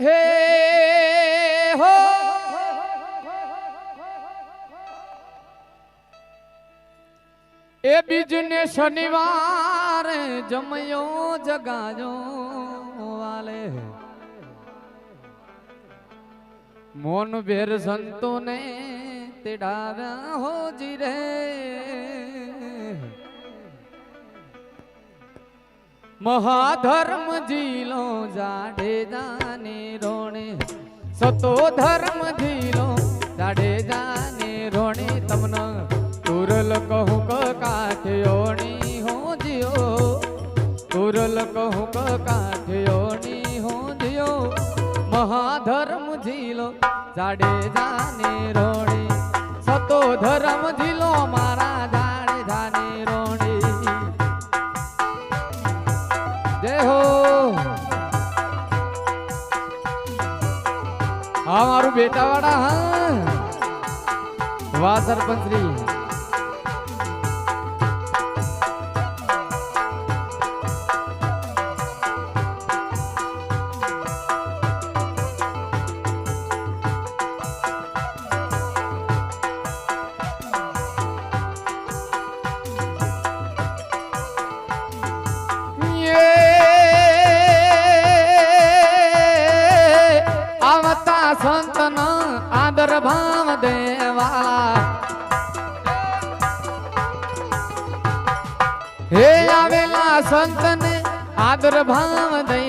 હે હો એ બીજને શનિવારે જમયો જગાજો વાલે મોન ભેર સંતો ને તેડાવ્યા હોજી રે મહાધર્મ જીલો જાડેજાને રોણે સતો ધર્મ જીલો જાડેજાને રોણે તમને तुरल कहूँ काठियोनी हो जियो तुरल कहूँ काठियोनी हो जियो महाधर्म झीलो जाडे जाने रोणी सतो धर्म झीलो मारा जाडे जाने रोणी जय हो हाँ मारू बेटा वाड़ा हाँ वाह सरपंच श्री संतन आदर भाव देवाला हे आवेला संतन आदर भाव दे